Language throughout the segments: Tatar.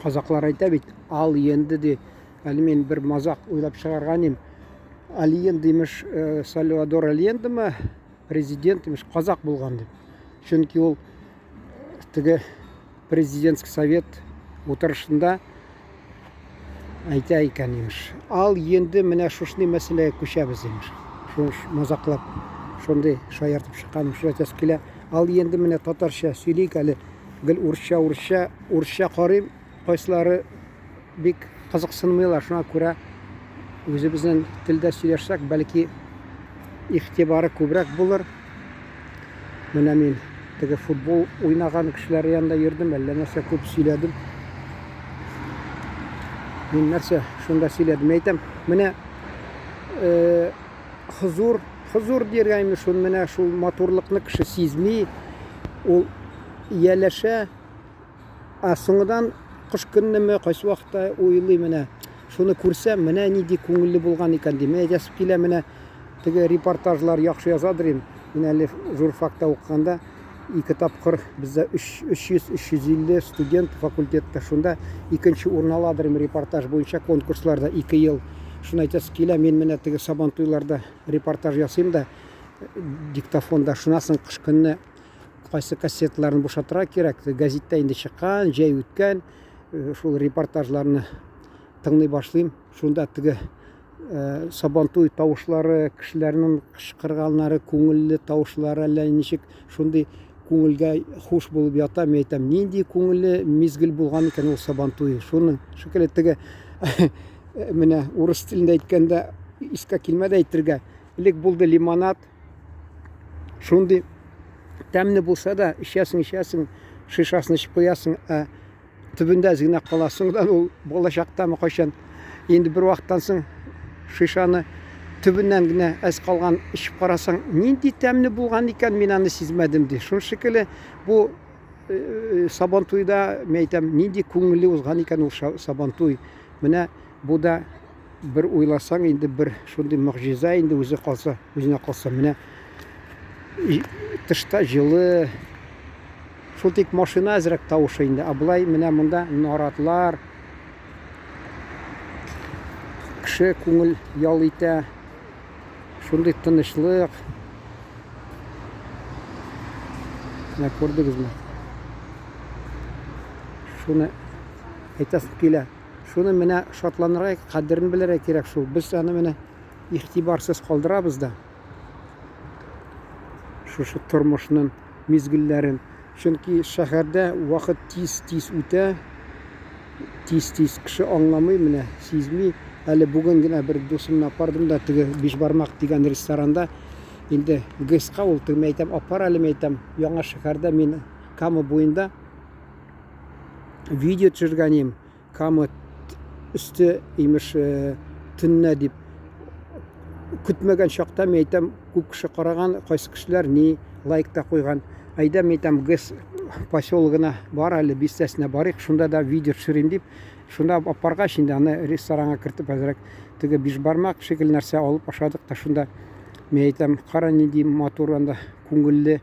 Қазақлар айта бит, ал енді де әлі мен бір мазақ ойлап шығарған ем. Алиенде емеш, Сальвадор Алиенде ме президент емеш, қазақ болған деп. Чөнки ол тігі президентский совет отырышында айта екен емеш. Ал енді міне шошны мәселеге көшеміз емеш. Мазақлап шондай шаяртып шыққаным шыратасы келе. Ал енді міне татарша сөйлейік әлі. Гіл орысша қарайым, қайсылары бек қызықсынмайлар. Шуңа көре өзіміздің тілде сөйлесек, бәлки ихтибары көбірек болар. Міне мен тігі футбол ойнаған кішілер янда ердім, әлі нәрсе көп сөйледім. Мен нәрсе шунда сөйледім, айтам. Міне хұзур дергеніміз шун, міне шул моторлықны кіші сезмей, ол ияләшә, соңыдан қыш күннеме қайсы уақытта ойлай, міне шуны көрсем, міне неде көңілі болған екен дейм. Мен жазып келе, міне тігі репортажлар яқшы язадыр ем. Мен әлі журфакта оқығанда 2 тапқыр бізде 300-350 студент факультетті. Шунда 2-ші орын аладыр ем репортаж бойынша конкурсларда 2 ел. Шуны айтасы келе, мен міне тігі сабантуйларда репортаж жасайым да, диктофонда шунасын қыш күнні қайсы кассетларын бошатыра керек. Газетте енді шыққан, жай өткен, шул репортажларыны тыңдай башлайым. Шунда тігі сабантуй тауышлары, кішілерінің қышқырғанлары, көңілі тауышлары әлі нешік шундай көңілге хуш болып ята. Мен айтам, нендей көңілі мезгіл болған екен ол сабантуй. Шуны шықылы тігі міне орыс тілінде айтканда иска келмеді айтырға. Білек болды лимонад. Шундай тәмні болса да, ішесің, шишасын ішіп қоясың, түбінде әзгіне қаласың, ол болашақтамы қойшан. Енді бір уақыттан соң шишаны түбінен гіне әз қалған ішіп қарасаң, нендей тәмні болған екен, мен аны сезмедім де. Шун шекілі бұл сабантуйда мен айтам, нендей көңілі озған екен ол сабантуй. Міне бұл да бір ойласаң, енді бір шундай мұғжиза, енді өзіне қалса, міне тышта жылы, шул тек машина әзірек тауышы енді. Абылай міне мұнда наратлар, кіші көңіл ял ете, шундай тынышлық. Міне көрдіңіз ме? Шуны айтасын келе. Шуны міне шатланырға қадірін білері керек шул. Біз аны міне ихтибарсыз қалдырабыз да. Шушы тұрмышының мезгілләрін. Чөнки шәһәрдә вақыт тиз үтә, тиз кіші аңламай, міне сезмей. Әлі бүгін генә бір досымны апардым да, тігі Бишбармақ деген ресторанда. Енді гысқа ол тігі мәйтам, апар әлі мәйтам. Яңа шәһәрдә мен Кама бойында видео түсіргенем. Кама үсті емеш түнне деп. Күтмеген шақта мен айтам, көп кіші қараған, қайсы кішілер не лайкта қойған. Айда мен айтам, гыс поселогына бар әлі, бестесіне барық, шында да видео түсірем деп. Шында апарға шында аны ресторанға кіртіп әзірек тігі Бишбармақ шекіл нәрсе алып ашадық та. Шында мен айтам, қара не дейм моторында көңілі,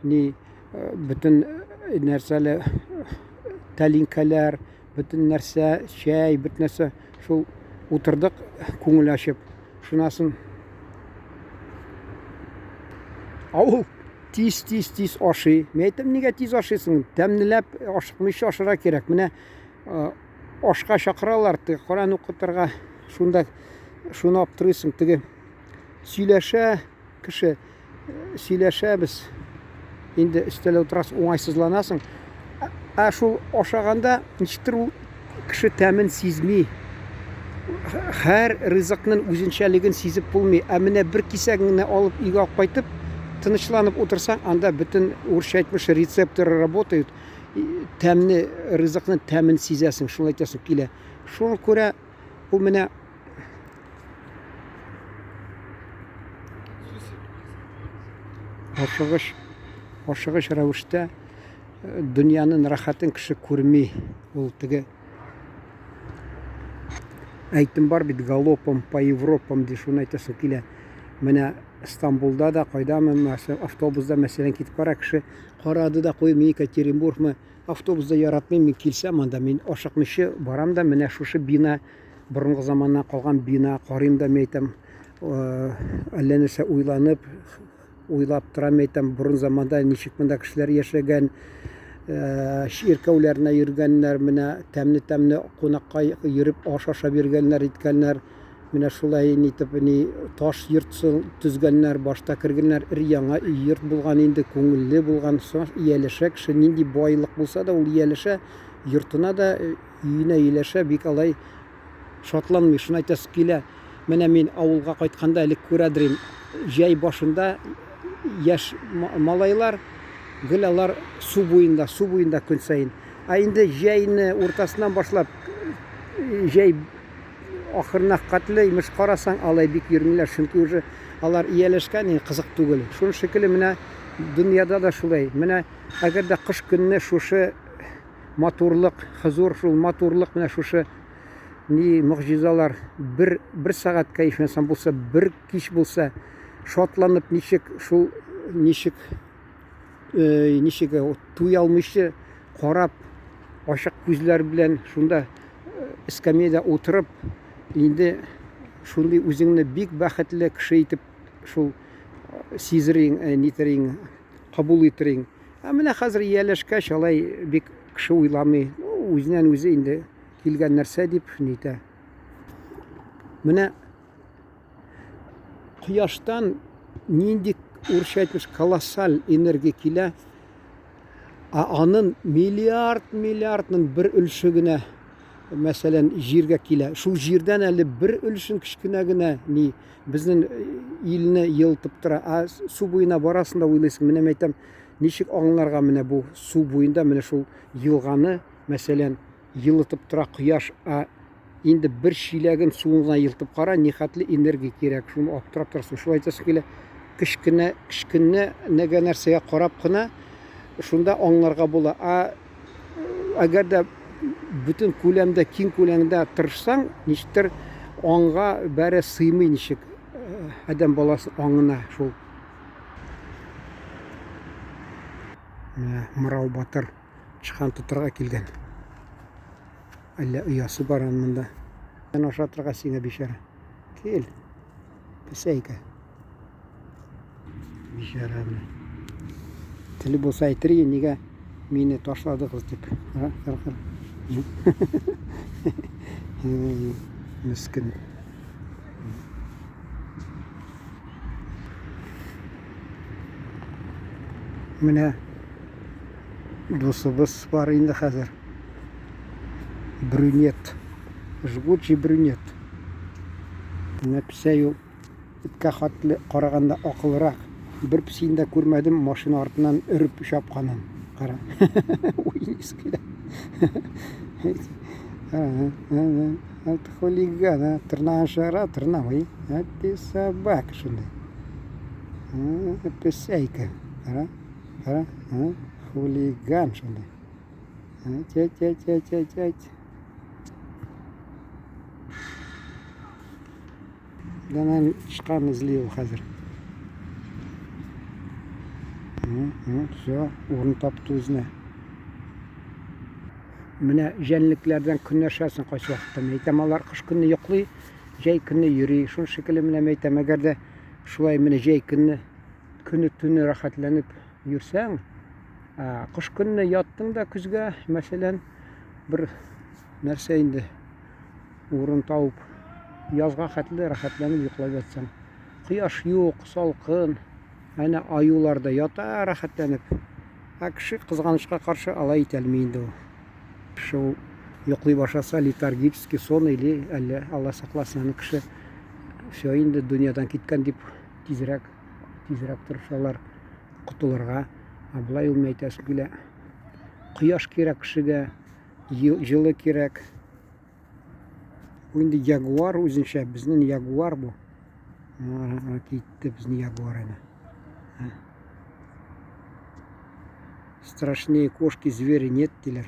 не бүтін нәрселі тәлинкәлер, бүтін нәрсе, шәй, бүтін нәрсе, шул отырдық көңіл ашып. Шунасын ауыл тиз ашы. Мен айтам, неге тиз ашысың? Тәмніләп ашықмышы ашыра керек. Міне ашқа шақыралар, Құран оқытырға. Шунда шуны аптырысың, тігі сөйләшә, кіші сөйләшә біз. Енді үстелі отырасың, оңайсызланасың. Шул ашағанда ничтір кіші тәмін сезмей. Hər ризықның өзіншәлігін сезіп болмай, әміне бір кисәгіңні алып үйге алып қайтып, тынышланып отырсаң, анда бүтін орысша айтмыш рецепторы работают. Тәмні ризықның тәмін сезесің, шуны айтасың келе. Шуны көре, бұл міне ашығыш рәвіште дүнияның рахатын кіші көрмей. Ол тігі әйтім бар бит, галопом по Европам де шуны айтасың келе. Міне Стамбулда да қайдамын, автобусда мәселен кетіп бара кіші қарады да қой, мен Екатеринбург мы автобусда яратмыйм, мен килсәм анда мен ашыкмыйчы барам да менә шушы бина борынгы заманнан калган бина карыйм да мен әйтәм, әллә нәрсә уйлап торам, әйтәм, борын заманда ничек монда кешеләр яшәгән, чиркәүләренә йөргәннәр, менә тәмле кунакка йөреп аш ашап йөргәннәр, иткәннәр, менә шулай итеп таш йорт төзгәннәр, башта кергәннәр, яңа йорт булган инде, күңелле булган, ияләшә кеше, нинди байлык булса да ул ияләшә, йортына да, өенә ияләшә, бик алай шатланмый, шуны әйтәсе килә. Менә мин авылга кайтканда элек күрәдер идем, җәй башында яшь малайлар, гел алар су буенда көн сайын. Инде җәйне уртасыннан башлап, җәй ахырына катлы имеш карасаң, алай бик йөрмиләр, чөнки уже алар ияләшкән, кызык түгел. Шуның шикелле менә дөньяда да шулай. Менә әгәр дә кыш көнне шушы матурлык, хозур, шул матурлык, менә шушы мөгъҗизалар бер сәгатькә ишмәсәм булса, бер кич булса, шатланып ничек туй алмыйчы карап, ачык күзләр белән шунда эскамейда утырып, инде шундый үзеңне бик бәхетле кеше итеп шул сизерин, нитерин, кабул итерин. Менә хәзер ияләшкәч, алай бик кеше уйламый, үзеннән үзе инде килгән нәрсә дип нитә. Менә кояштан нинди урысча әйтмеш колоссаль энергия килә, аның миллиардның бер өлеше генә, мәсәлән, җиргә килә. Шул җирдән әле бер өлешен кечкенә генә безнең илне йылтып тора. Су буена барасында уйлыйсың, менә әйтәм, ничек аңларга менә бу су буенда менә шул елганы, мәсәлән, йылтып тора кояш, инде бер чиләген суына йылтып кара, нихәтле энергия кирәк. Шуны аптырап торасың. Шулай әйтәсе килә, кечкенә нәгә нәрсәгә карап кына шунда аңларга була. Әгәр дә бүтән күләмдә, киң күләмдә тырышсаң, ничектер аңга бәре сыймый, ничек адәм баласы аңына шул. Мырау батыр чыган тотырга килгән. Әллә оясы бар монда. Мен ашатырга сиңа бишара. Кил. Песәйкә. Бишара. Теле булса әйтер, нигә мине ташладыгыз дип. Мискин. Менә дусыбыз бар инде хәзер. Брюнет. Жгучий брюнет. Менә песәй иткә хатлы караганда акылрак. Бер песәйне дә күрмәдем, машина артыннан өреп чапканын. Кара. Уй, искеле. Это хулиган, тырнаган шара, тырнамый. Это собака шундай. Песәйкә. Кара. Хулиган шундай. Тя. Данан чыккан излеу хәзер. Все, урын тапты үзенә. Менә җәнлекләрдән көнләшәсең кайсы вакытта. Әйтәм, алар кыш көнне йоклый, җәй көнне йөри. Шуның шикелле менә әйтәм, әгәр дә шулай менә җәй көнне көне рәхәтләнеп йөрсәң, кыш көнне яттың да күзгә, мәсәлән, бер нәрсә инде урын тауып, язга хәтле рәхәтләнеп йоклап ятсаң. Кояш юк, салкын, әнә аюлар да ята рәхәтләнеп. Кеше кызганычка каршы алай итә алмый инде ул. Шул йоклый башласа, летаргический сон или әллә Алла сакласын, кеше все инде дөньядан киткән дип тизрәк тырышалар кутылырга. Булай ул әйтәсе килә. Кояш кирәк кешегә, җылы кирәк. Бу инде ягуар үзенчә, безнең ягуар бу. Китте безнең ягуар әнә. Страшнее кошки, звери нет диләр.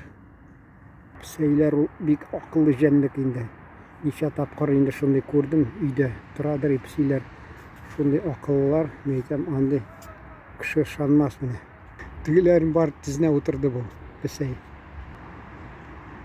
Песәйләр бик акыллы җәнлек инде. Ничә тапкыр инде шундый күрдем, өйдә торадыр песәйләр. Шундый акыллылар, әйтәм, андый кеше ышанмас менә. Тегеләрен бар тезенә утырды бу. песәй.